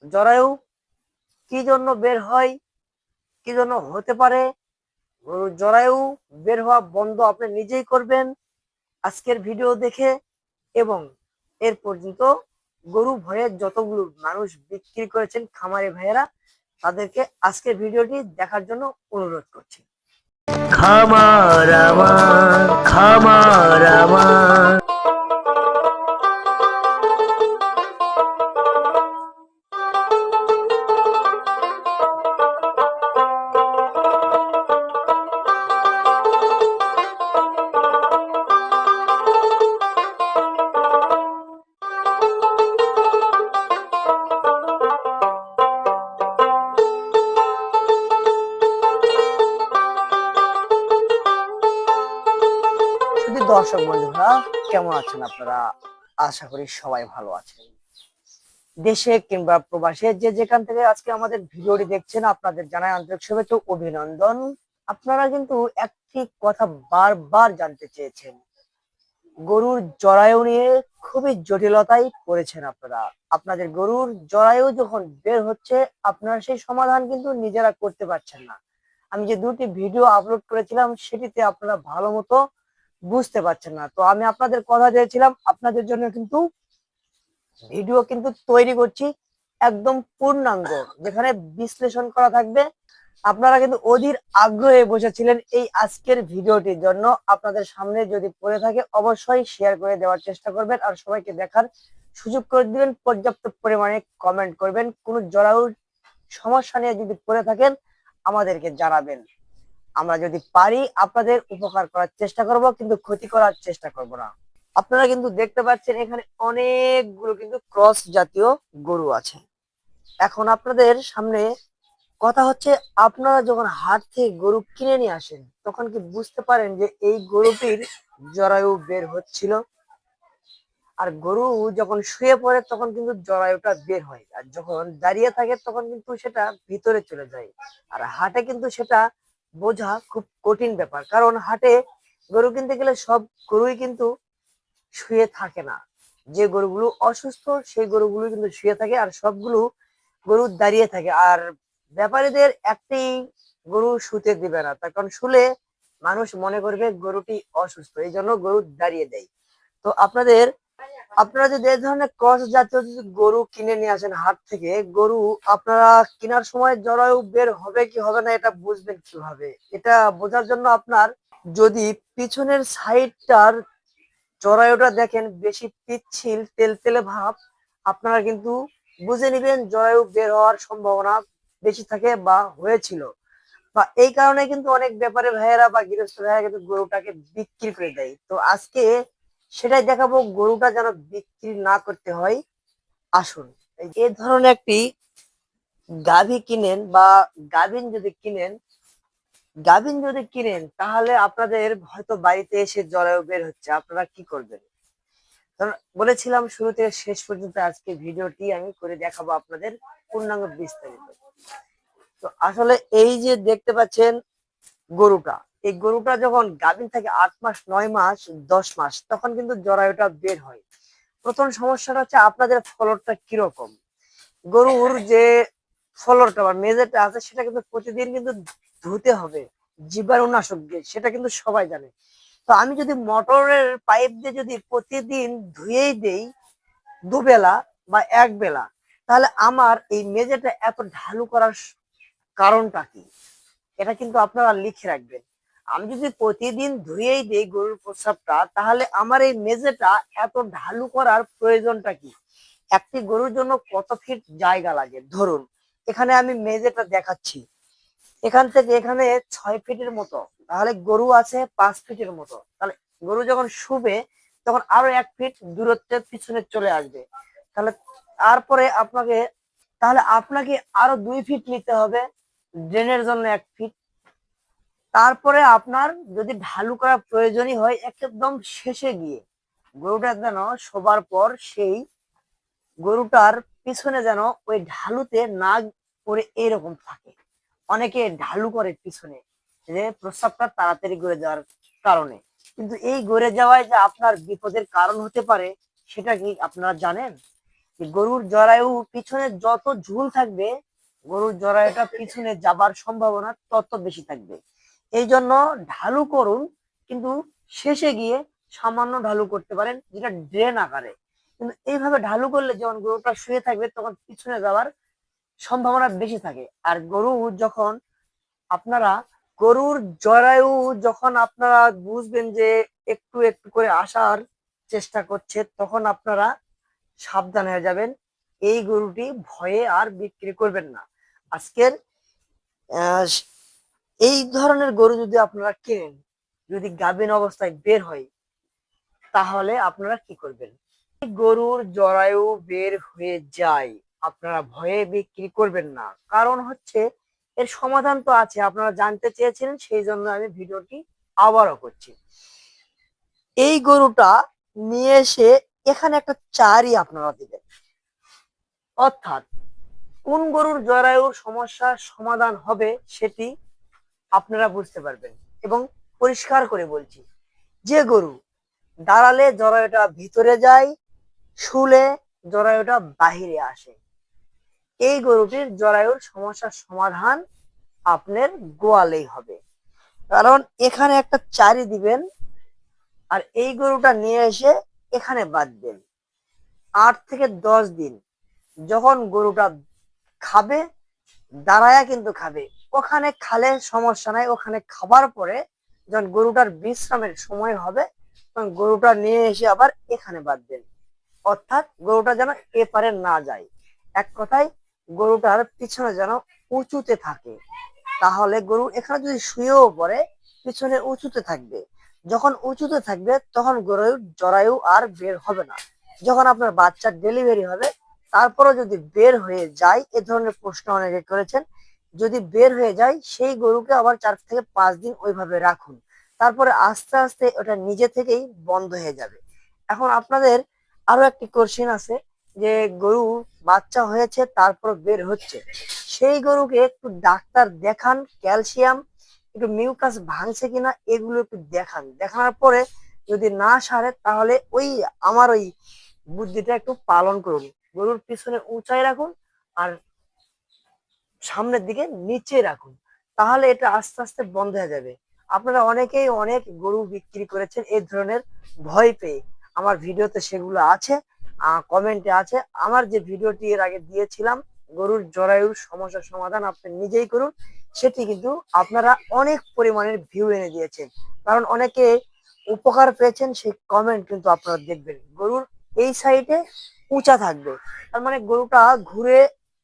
জরায়ু কি জন্য বের হয়, কি জন্য হতে পারে, গরুর জরায়ু বের হওয়া বন্ধ আপনি নিজেই করবেন আজকের ভিডিও দেখে। এবং এর পর্যন্ত গরু ভয়ে যতগুলো মানুষ বিক্রি করেছেন খামারি ভাইয়েরা, তাদেরকে আজকের ভিডিওটি দেখার জন্য অনুরোধ করছি। খামার আমার, খামার আমার। দর্শক বন্ধুরা, কেমন আছেন আপনারা? আশা করি সবাই ভালো আছেন। দেশে কিংবা প্রবাসে যে যেখান থেকে আজকে আমাদের ভিডিওটি দেখছেন, আপনাদের জানাই আন্তরিক শুভেচ্ছা ও অভিনন্দন। আপনারা কিন্তু একটি কথা বারবার জানতে চেয়েছেন, গরুর জরায়ু নিয়ে খুবই জটিলতায় পড়েছেন আপনারা। আপনাদের গরুর জরায়ু যখন বের হচ্ছে, আপনারা সেই সমাধান কিন্তু নিজেরা করতে পারছেন না। আমি যে দুটি ভিডিও আপলোড করেছিলাম সেটিতে আপনারা ভালো মতো বুঝতে পারছেন না। তো আমি আপনাদের কথা দিয়েছিলাম আপনাদের জন্য কিন্তু ভিডিও কিন্তু তৈরি করছি একদম পূর্ণাঙ্গ, যেখানে বিশ্লেষণ করা থাকবে। আপনারা কিন্তু অধীর আগ্রহে বসেছিলেন এই আজকের ভিডিওটির জন্য। আপনাদের সামনে যদি পড়ে থাকে অবশ্যই শেয়ার করে দেওয়ার চেষ্টা করবেন আর সবাইকে দেখার সুযোগ করে দিবেন। পর্যাপ্ত পরিমাণে কমেন্ট করবেন। কোনো জরায়ুর সমস্যা নিয়ে যদি পড়ে থাকেন আমাদেরকে জানাবেন। আমরা যদি পারি আপনাদের উপকার করার চেষ্টা করব, কিন্তু ক্ষতি করার চেষ্টা করব না। আপনারা কিন্তু দেখতে পাচ্ছেন এখানে অনেকগুলো কিন্তু ক্রস জাতীয় গরু আছে। এখন আপনাদের সামনে কথা হচ্ছে, আপনারা যখন হাট থেকে গরু কিনে নিয়ে আসেন তখন কি বুঝতে পারেন যে এই গরুটির জরায়ু বের হচ্ছিল? আর গরু যখন শুয়ে পড়ে তখন কিন্তু জরায়ুটা বের হয়, আর যখন দাঁড়িয়ে থাকে তখন কিন্তু সেটা ভিতরে চলে যায়। আর হাটে কিন্তু সেটা বোঝা খুব কঠিন ব্যাপার, কারণ হাটে গরু কিনতে গেলে সব গরুই কিন্তু শুয়ে থাকে না। যে গরুগুলো অসুস্থ সেই গরুগুলো কিন্তু শুয়ে থাকে, আর সবগুলো গরু দাঁড়িয়ে থাকে। আর ব্যাপারীদের একটি গরু শুতে দিবে না, তার কারণ শুলে মানুষ মনে করবে গরুটি অসুস্থ, এই জন্য গরু দাঁড়িয়ে দেয়। তো আপনারা যদি এই ধরনের ক্রস জাতীয় যদি গরু কিনে নিয়ে আসেন হাট থেকে, গরু আপনারা কেনার সময় জরায়ু বের হবে কি হবে না এটা বুঝবেন কিভাবে? এটা বোঝার জন্য আপনার যদি পিছনের সাইডটার জরায়ুটা দেখেন বেশি পিচ্ছিল তেলতেলে ভাব, আপনারা কিন্তু বুঝে নিবেন জরায়ু বের হওয়ার সম্ভাবনা বেশি থাকে বা হয়েছিল। বা এই কারণে কিন্তু অনেক ব্যাপারে ভাইয়েরা বা গৃহস্থ ভাইয়েরা কিন্তু গরুটাকে বিক্রি করে দেয়। তো আজকে সেটাই দেখাবো, গরুটা যেন বিক্রি না করতে হয়। আসুন, এই ধরনের একটি গাভী কিনেন বা গাভিন যদি কিনেন, তাহলে আপনাদের হয়তো বাড়িতে এসে জরায়ু বের হচ্ছে, আপনারা কি করবেন? কারণ বলেছিলাম শুরু থেকে শেষ পর্যন্ত আজকে ভিডিওটি আমি করে দেখাবো আপনাদের পূর্ণাঙ্গ বিস্তারিত। তো আসলে এই যে দেখতে পাচ্ছেন গরুটা, এই গরুটা যখন গাভীন থাকে 8 মাস, 9 মাস, 10 মাস, তখন কিন্তু জরায়ুটা বের হয়। প্রথম সমস্যাটা হচ্ছে আপনাদের ফলনটা কিরকম। গরুর যে ফলনটা বা মেজেটা আছে সেটা কিন্তু প্রতিদিন কিন্তু ধুতে হবে জীবাণুনাশক দিয়ে, সেটা কিন্তু সবাই জানে। তো আমি যদি মোটরের পাইপ দিয়ে যদি প্রতিদিন ধুয়েই দেই দুবেলা বা এক বেলা, তাহলে আমার এই মেঝেটা এত ঢালু করার কারণটা কি? এটা কিন্তু আপনারা লিখে রাখবেন। আমি যদি প্রতিদিন ধুয়েই দেই গরুর প্রস্রাবটা, তাহলে আমার এই মেঝেটা এত ঢালু করার প্রয়োজনটা কি? একটি গরুর জন্য কত ফিট জায়গা লাগে? ধরুন এখানে আমি মেঝেটা দেখাচ্ছি, এখান থেকে এখানে 6 ফিটের মতো, তাহলে গরু আছে 5 ফিটের মতো। তাহলে গরু যখন শুবে তখন আরো 1 ফিট দূরত্বে পিছনে চলে আসবে। তাহলে তারপরে আপনাকে আরো 2 ফিট নিতে হবে ড্রেনের জন্য 1 ফিট। তারপরে আপনার যদি ঢালু করা প্রয়োজনই হয় একদম শেষে গিয়ে গরুটা যেন শোবার পর সেই গরুটার পিছনে যেন ওই ঢালুতে না পড়ে এরকম থাকে। অনেকে ঢালু করে পিছনে, যে প্রস্রাবটা তাড়াতাড়ি গড়ে যাওয়ার কারণে। কিন্তু এই গড়ে যাওয়ায় যে আপনার বিপদের কারণ হতে পারে সেটা কি আপনারা জানেন? যে গরুর জরায়ু পিছনে যত ঝুল থাকবে, গরুর জরায়ুটা পিছনে যাবার সম্ভাবনা তত বেশি থাকবে। এই জন্য ঢালু করুন, কিন্তু শেষে গিয়ে সামান্য ঢালু করতে পারেন, যেটা ড্রেন আকারে। কিন্তু এইভাবে ঢালু করলে যখন গরুটা শুয়ে থাকবে তখন পিছনে যাওয়ার সম্ভাবনা বেশি থাকে। আর যখন আপনারা গরুর জরায়ু যখন আপনারা বুঝবেন যে একটু একটু করে আসার চেষ্টা করছে, তখন আপনারা সাবধান হয়ে যাবেন। এই গরুটি ভয়ে আর বিক্রি করবেন না। আজকের আহ, এই ধরনের গরু যদি আপনারা কেনেন, যদি গাভীন অবস্থায় বের হয়, তাহলে আপনারা কি করবেন? গরুর জরায়ু বের হয়ে যায়, আপনারা ভয়ে বিক্রি করবেন না। কারণ হচ্ছে এর সমাধান তো আছে, আপনারা জানতে চেয়েছিলেন, সেই জন্য আমি ভিডিওটি আবারও করছি। এই গরুটা নিয়ে এসে এখানে একটা চারি আপনারা দিবেন, অর্থাৎ কোন গরুর জরায়ুর সমস্যার সমাধান হবে সেটি আপনারা বুঝতে পারবেন। এবং পরিষ্কার করে বলছি, যে গরু দাঁড়ালে জরায়ুটা ভিতরে যায়, শুলে জরায়ুটা বাহিরে আসে, এই গরুটির জরায়ুর সমস্যার সমাধান আপনার গোয়ালেই হবে। কারণ এখানে একটা চারি দিবেন, আর এই গরুটা নিয়ে এসে এখানে বাঁধবেন। 8 থেকে 10 দিন যখন গরুটা খাবে, দাঁড়ায়া কিন্তু খাবে, ওখানে খালে সমস্যা নাই। ওখানে খাবার পরে যখন গরুটার বিশ্রামের সময় হবে, তখন গরুটা নিয়ে এসে আবার এখানে বাঁধবেন। অর্থাৎ গরুটা যেন এপারে না যায়। এক কথায় গরুটার পিছনে যেন উঁচুতে থাকে। তাহলে গরু এখানে যদি শুয়েও পড়ে, পিছনে উঁচুতে থাকবে। যখন উঁচুতে থাকবে তখন গরুর জরায়ু আর বের হবে না। যখন আপনার বাচ্চার ডেলিভারি হবে, তারপরে যদি বের হয়ে যায়, এ ধরনের প্রশ্ন অনেকে করেছেন, যদি বের হয়ে যায় সেই গরুকে আবার 4 থেকে 5 দিন ওইভাবে রাখুন। তারপরে আস্তে আস্তে ওটা নিজে থেকেই বন্ধ হয়ে যাবে। এখন আপনাদের আরো একটি কোশ্চেন আছে, যে গরু বাচ্চা হয়েছে তারপর বের হচ্ছে, সেই গরুকে একটু ডাক্তার দেখান, ক্যালসিয়াম একটু মিউকাস ভাঙছে কিনা এগুলো একটু দেখান। দেখানোর পরে যদি না সারে, তাহলে ওই আমার ওই বুদ্ধিটা একটু পালন করুন। গরুর পিছনে উঁচাই রাখুন আর সামনের দিকে নিচে রাখুন, তাহলে এটা আস্তে আস্তে বন্ধ হয়ে যাবে। আপনারা অনেকেই অনেক গরু বিক্রি করেছেন এই ধরনের ভয় পেয়ে। আমার ভিডিওতে সেগুলো আছে, কমেন্টে আছে। আমার যে ভিডিওটি এর আগে দিয়েছিলাম, গরুর জরায়ুর সমস্যার সমাধান আপনি নিজেই করুন, সেটি কিন্তু আপনারা অনেক পরিমাণের ভিউ এনে দিয়েছেন। কারণ অনেকে উপকার পেয়েছেন, সেই কমেন্ট কিন্তু আপনারা দেখবেন। গরুর এই সাইডে উঁচা থাকবে, তার মানে গরুটা ঘুরে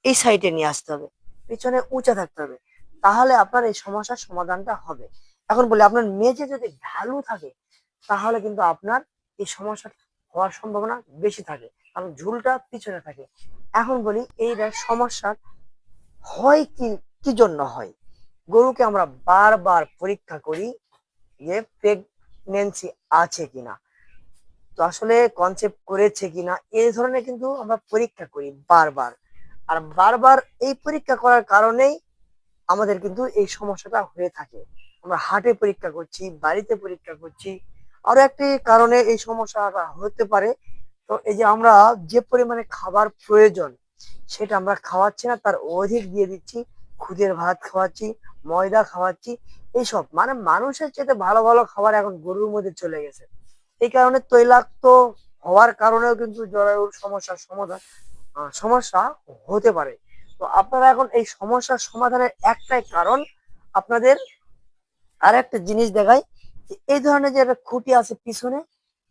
এই সাইডে নিয়ে আসতে হবে, পিছনে উঁচা থাকতে হবে, তাহলে আপনার এই সমস্যার সমাধানটা হবে। এখন বলি, আপনার মেঝে যদি ঢালু থাকে, তাহলে কিন্তু আপনার এই সমস্যা হওয়ার সম্ভাবনা বেশি থাকে, কারণ ঝুলটা পিছনে থাকে। এখন বলি, এই সমস্যা হয় কি কি জন্য হয়? গরুকে আমরা বারবার পরীক্ষা করি যে প্রেগনেন্সি আছে কিনা, তো আসলে কনসেপ্ট করেছে কিনা, এই ধরনের কিন্তু আমরা পরীক্ষা করি বারবার। আর বারবার এই পরীক্ষা করার কারণেই আমাদের কিন্তু এই সমস্যাটা হয়ে থাকে। আমরা হার্টে পরীক্ষা করছি, বাড়িতে পরীক্ষা করছি, আরো একটি কারণে এই সমস্যাটা হতে পারে। তো এই যে আমরা যে পরিমাণে খাবার প্রয়োজন, সেটা আমরা খাওয়াচ্ছি না, তার অধিক দিয়ে দিচ্ছি। খুদের ভাত খাওয়াচ্ছি, ময়দা খাওয়াচ্ছি, এইসব মানে মানুষের চেয়ে ভালো ভালো খাবার এখন গরুর মধ্যে চলে গেছে। এই কারণে তৈলাক্ত হওয়ার কারণেও কিন্তু জরায়ুর সমস্যার সমস্যা হতে পারে। তো আপনারা এখন এই সমস্যার সমাধানের একটাই কারণ, আপনাদের আর একটা জিনিস দেখাই, যে এই ধরনের যে একটা খুঁটি আছে পিছনে,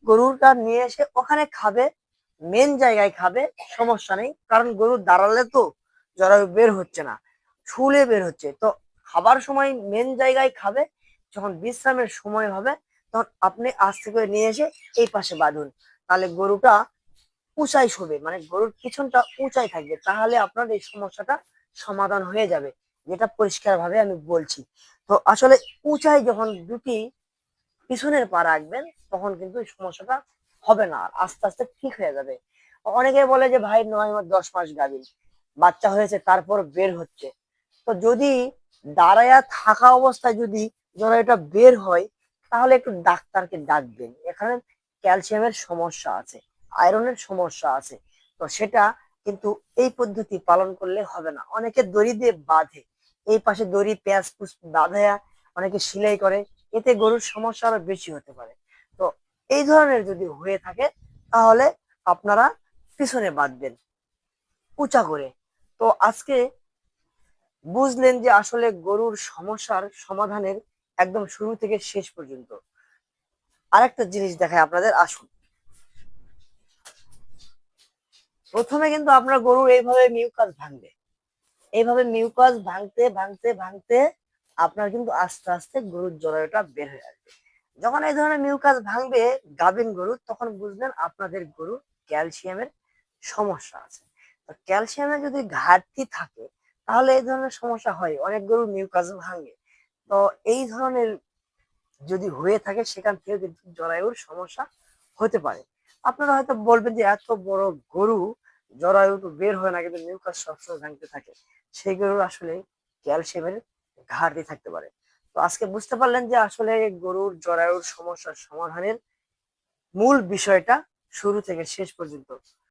গরুটা নিয়ে এসে ওখানে খাবে, মেন জায়গায় খাবে, সমস্যা নেই। কারণ গরু দাঁড়ালে তো জরায়ু বের হচ্ছে না, শুলে বের হচ্ছে। তো খাবার সময় মেন জায়গায় খাবে, যখন বিশ্রামের সময় হবে তখন আপনি আস্তে করে নিয়ে এসে এই পাশে বাঁধুন। তাহলে গরুটা উঁচাই শোবে, মানে গরুর পিছনটা উঁচাই থাকবে, তাহলে আপনার এই সমস্যাটা সমাধান হয়ে যাবে, যেটা পরিষ্কার ভাবে আমি বলছি। তো আসলে উঁচাই যখন দুটি পিছনের পা রাখবেন, তখন কিন্তু এই সমস্যাটা হবে না, আর আস্তে আস্তে ঠিক হয়ে যাবে। অনেকে বলে যে ভাই 9 মাস 10 মাস গাভীর বাচ্চা হয়েছে তারপর বের হচ্ছে, তো যদি দাঁড়ায়া থাকা অবস্থায় যদি এটা বের হয়, তাহলে একটু ডাক্তারকে ডাকবেন। এখানে ক্যালসিয়ামের সমস্যা আছে, আয়রনের সমস্যা আছে, তো সেটা কিন্তু এই পদ্ধতি পালন করলে হবে না। অনেকে দড়ি দিয়ে বাঁধে, এই পাশে দড়ি পেঁয়াজ বাঁধে, অনেকে সেলাই করে, এতে গরুর সমস্যা আরো বেশি হতে পারে। তো এই ধরনের যদি হয়ে থাকে তাহলে আপনারা পিছনে বাঁধবেন উঁচা করে। তো আজকে বুঝলেন যে আসলে গরুর সমস্যার সমাধানের একদম শুরু থেকে শেষ পর্যন্ত। আরেকটা জিনিস দেখায় আপনাদের, আসুন। প্রথমে কিন্তু আপনার গরু এইভাবে মিউকাস ভাঙবে, এইভাবে মিউকাস ভাঙতে ভাঙতে ভাঙতে আপনার কিন্তু আস্তে আস্তে গরুর জরায়ুটা বের হয়ে আসবে। যখন এই ধরনের মিউকাস ভাঙবে গাভীন গরু, তখন বুঝবেন আপনাদের গরু ক্যালসিয়ামের সমস্যা আছে। তো ক্যালসিয়ামের যদি ঘাটতি থাকে তাহলে এই ধরনের সমস্যা হয়, অনেক গরুর মিউকাস ভাঙে। তো এই ধরনের যদি হয়ে থাকে সেখান থেকে কিন্তু জরায়ুর সমস্যা হতে পারে। আপনারা হয়তো বলবেন যে এত বড় গরু জরায়ু তো বের হয় না, কিন্তু মিউকাস সবসময় ভাঙতে থাকে, সেই গরুর আসলে ক্যালসিয়ামের ঘাটতি থাকতে পারে। তো আজকে বুঝতে পারলেন যে আসলে গরুর জরায়ুর সমস্যার সমাধানের মূল বিষয়টা শুরু থেকে শেষ পর্যন্ত।